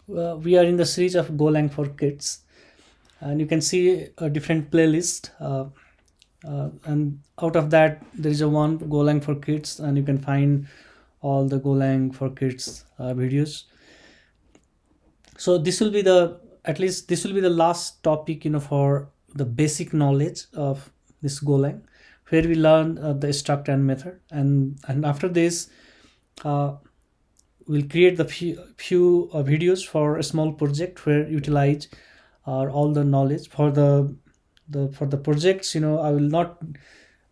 We are in the series of Golang for Kids, and you can see a different playlist. And out of that, there is a one Golang for Kids, and you can find all the Golang for Kids videos. So this will be the at least this will be the last topic, for the basic knowledge of this Golang, where we learn the struct and method, and after this. We'll create the few videos for a small project where utilize all the knowledge for the projects. I will not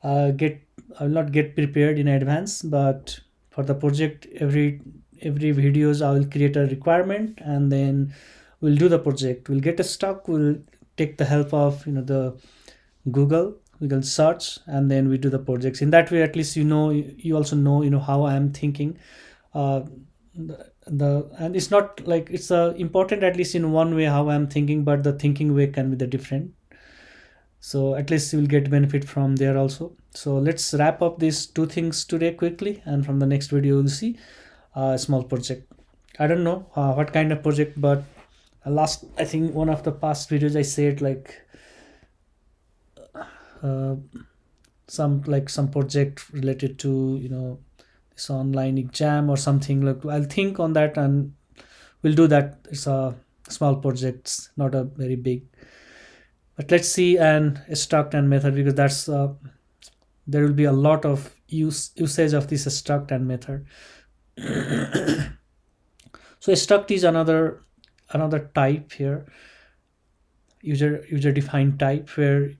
get I will not get prepared in advance, but for the project, every videos I will create a requirement, and then we'll do the project. We'll get stuck. We'll take the help of the Google search, and then we do the projects. In that way, at least you also know how I am thinking. uh, the and it's not like it's important, at least in one way, how I'm thinking, but the thinking way can be the different. So at least you will get benefit from there also. So let's wrap up these two things today quickly, and from the next video you'll see a small project. I don't know what kind of project, but last, I think one of the past videos I said like uh, some project related to this online exam or something. Like, I'll think on that and we'll do that. It's a small project, not a very big. But let's see and struct and method, because that's there will be a lot of usage of this struct and method. So struct is another type here, user defined type, where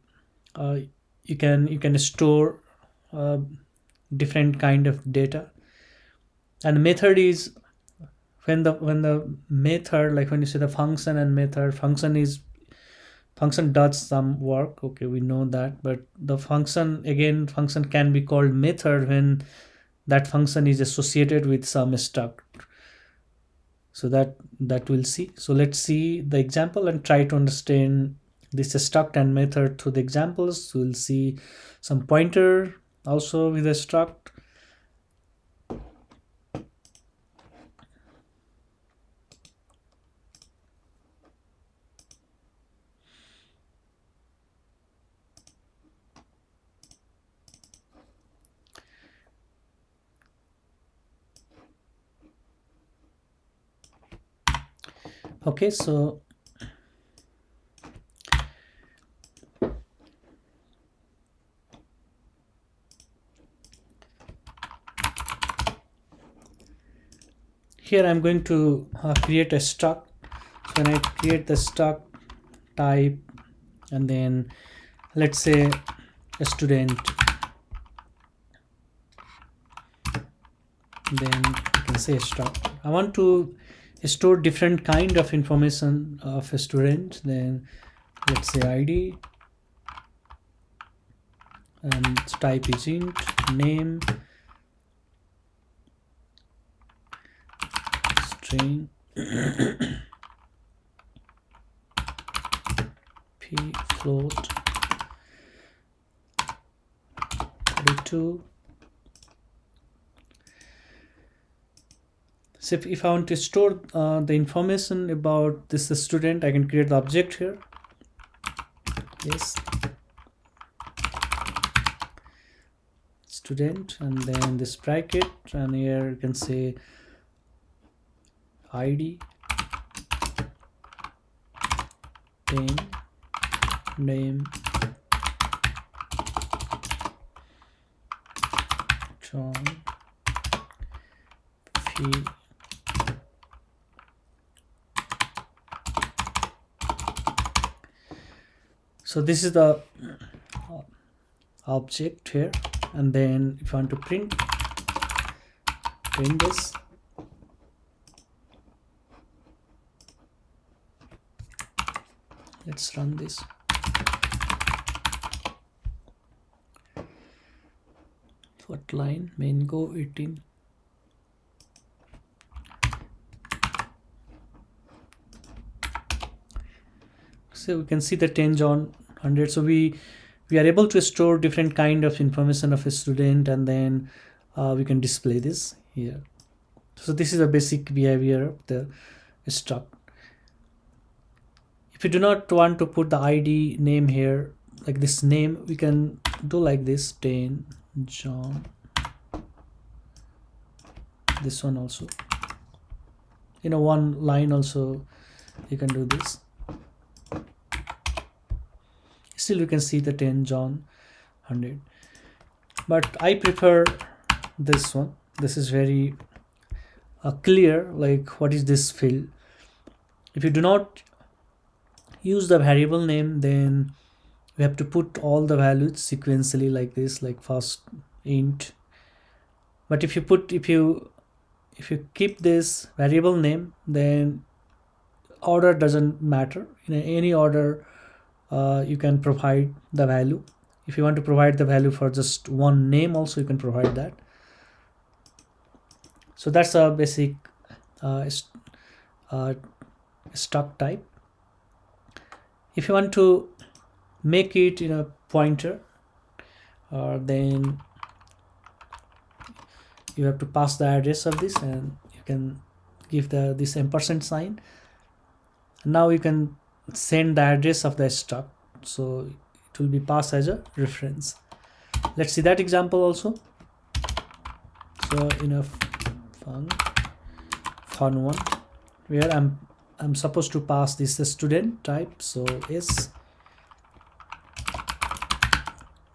uh, you can store uh, different kind of data. And method is when the method, like when you say the function and method, function does some work. Okay, we know that. But the function can be called method when that function is associated with some struct. So that we'll see. So let's see the example and try to understand this struct and method through the examples. So we'll see some pointer also with a struct. Okay, so here I'm going to create a struct. So when I create the struct type, and then let's say a student, then you can say struct. I want to store different kind of information of a student. Then let's say ID, and type is int, name, string, p float, 32. So if I want to store the information about this student, I can create the object here. Yes, student, and then this bracket, and here you can say ID, then name, John, fee. So this is the object here, and then if I want to print this, let's run this. What line? Main go 18. So we can see the 10 on 100. So we are able to store different kind of information of a student, and then we can display this here. So this is a basic behavior of the struct. If you do not want to put the ID name here, like this name, we can do like this, 10 John. This one also, one line also you can do this. Still you can see the 10 John 100, but I prefer this one. This is very clear, like what is this field. If you do not use the variable name, then we have to put all the values sequentially like this, like first int. But if you keep this variable name, then order doesn't matter. In any order you can provide the value. If you want to provide the value for just one name also, you can provide that. So that's a basic struct type. If you want to make it in a pointer, then you have to pass the address of this, and you can give this ampersand sign. Now you can send the address of the struct, so it will be passed as a reference. Let's see that example also. So in a fun one, where I'm supposed to pass this student type, so is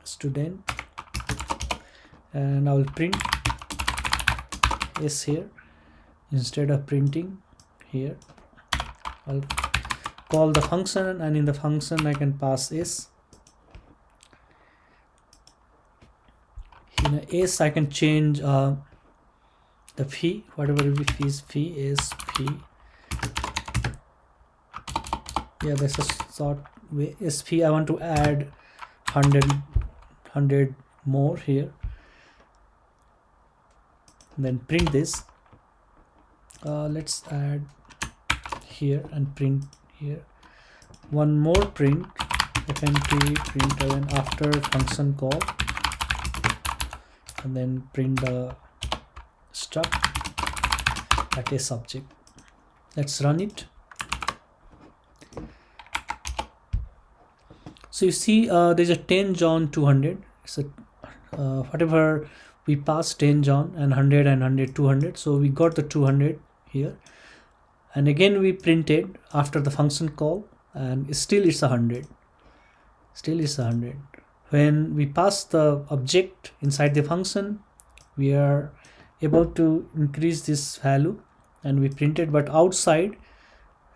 student, and I will print is here. Instead of printing here, I'll call the function, and in the function I can pass is. In a s I can change the fee, whatever it is, fee is fee. Yeah, that's a short way. Is fee, I want to add 100 more here. Then print this. Let's add here and print here. One more print, fmt print, and after function call, and then print the struct at a subject. Let's run it. So you see there's a 10 John 200. So whatever we passed, 10 John and 100 and 100 200, so we got the 200 here, and again we printed after the function call, and still it's 100. Still it's 100. When we pass the object inside the function, we are able to increase this value, and we printed, but outside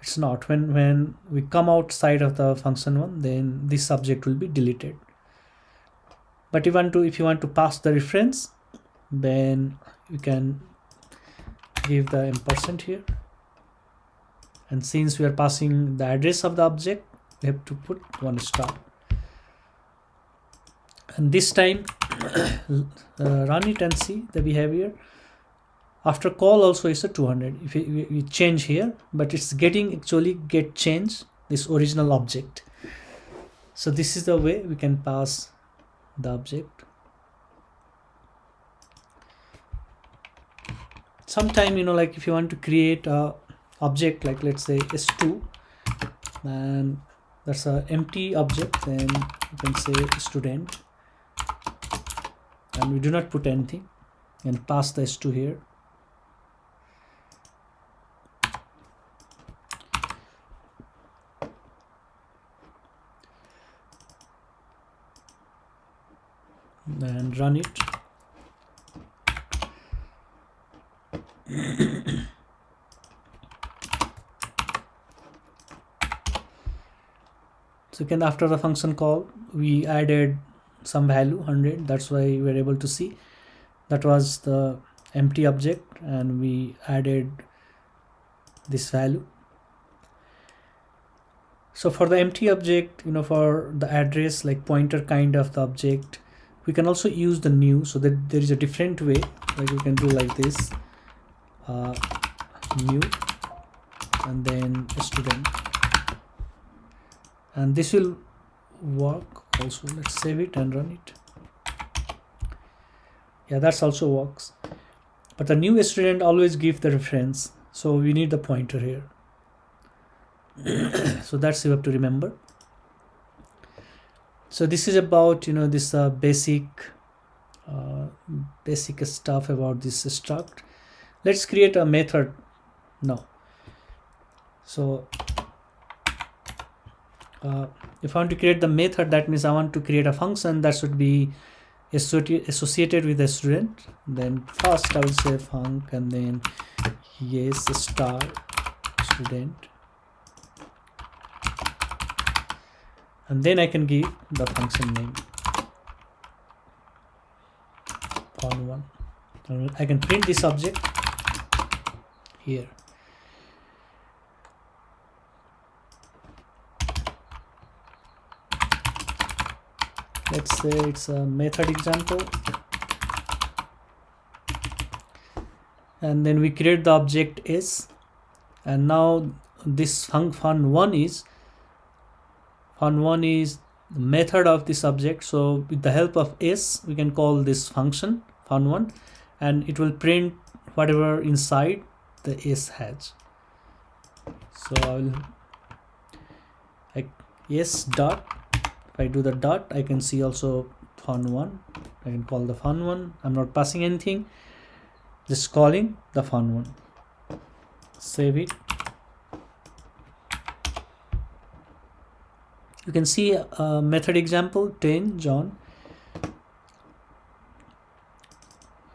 it's not. When we come outside of the function one, then this subject will be deleted. But if you want to pass the reference, then you can give the ampersand here, and since we are passing the address of the object, we have to put one star. And this time run it and see the behavior. After call also is a 200. If we change here, but it's actually get changed this original object. So this is the way we can pass the object. Sometime, like if you want to create a object, like let's say s2, and that's a empty object, then you can say student, and we do not put anything, and pass the s2 here. And run it. So after the function call, we added some value 100. That's why we were able to see that was the empty object, and we added this value. So for the empty object, for the address, like pointer kind of the object, we can also use the new, so that there is a different way, like we can do like this, new, and then student, and this will work also. Let's save it and run it. Yeah, that's also works, but the new student always give the reference, so we need the pointer here. So that's you have to remember. So this is about this basic stuff about this struct. Let's create a method now. So if I want to create the method, that means I want to create a function that should be associated with a student. Then first I will say func and then yes star student, and then I can give the function name fun1. I can print this object here. Let's say it's a method example, and then we create the object s, and now this fun1 is the method of this object. So with the help of s we can call this function fun1, and it will print whatever inside the s has. So I will yes dot. If I do the dot, I can see also fun1. I can call the fun1. I'm not passing anything, just calling the fun1. Save it. You can see a method example 10 John.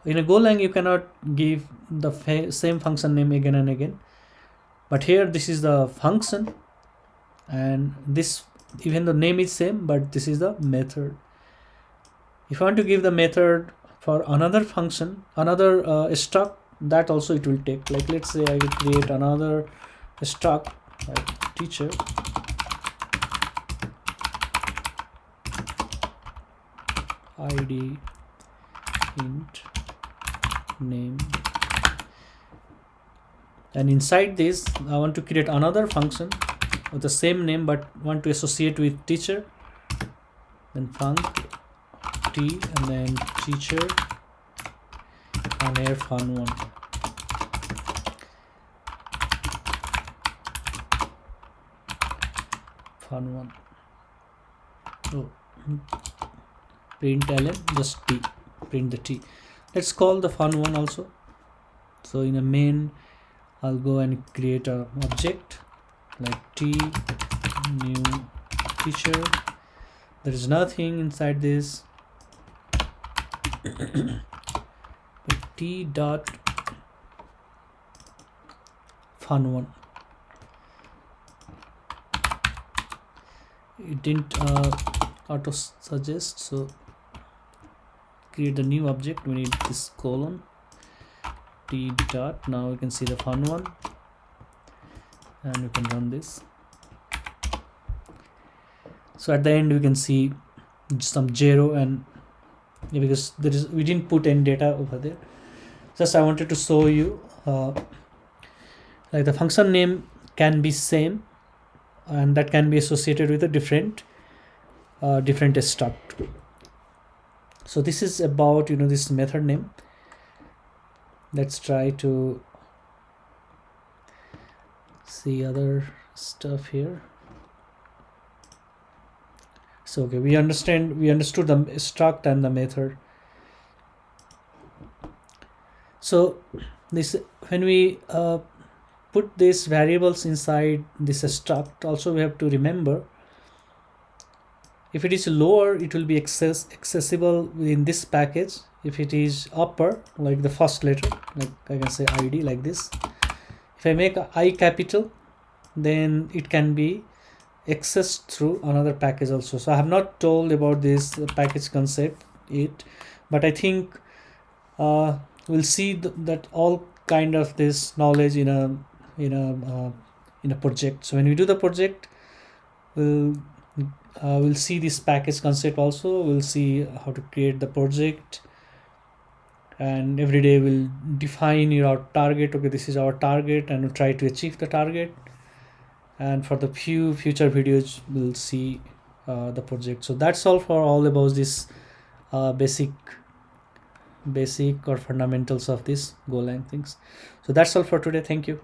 In a Golang you cannot give the same function name again and again, but here this is the function, and this, even the name is same, but this is the method. If I want to give the method for another function, another struct, that also it will take. Like let's say I will create another struct like teacher, id int name, and inside this I want to create another function with the same name but want to associate with teacher. Then func t and then teacher and here fun1. Fun1. Oh, print ln, just t, print the t. Let's call the fun1 also. So in a main I'll go and create a object like t new teacher. There is nothing inside this. But t dot fun1. It didn't auto suggest, so create a new object. We need this colon t dot. Now you can see the fun1, and you can run this. So at the end we can see some 0, and because there is, we didn't put any data over there. Just I wanted to show you like the function name can be same, and that can be associated with a different struct. So this is about this method name. Let's try to see other stuff here. So okay, we understood the struct and the method. So this, when we put these variables inside this struct, also we have to remember, if it is lower it will be accessible within this package. If it is upper, like the first letter, like I can say id like this, if I make I capital, then it can be accessed through another package also. So I have not told about this package concept but I think we'll see that all kind of this knowledge in a project. So when we do the project, we'll see this package concept also. We'll see how to create the project, and every day we'll define your target. Okay, this is our target, and we'll try to achieve the target. And for the few future videos we'll see the project. So that's all for all about this basic or fundamentals of this Golang things. So that's all for today. Thank you.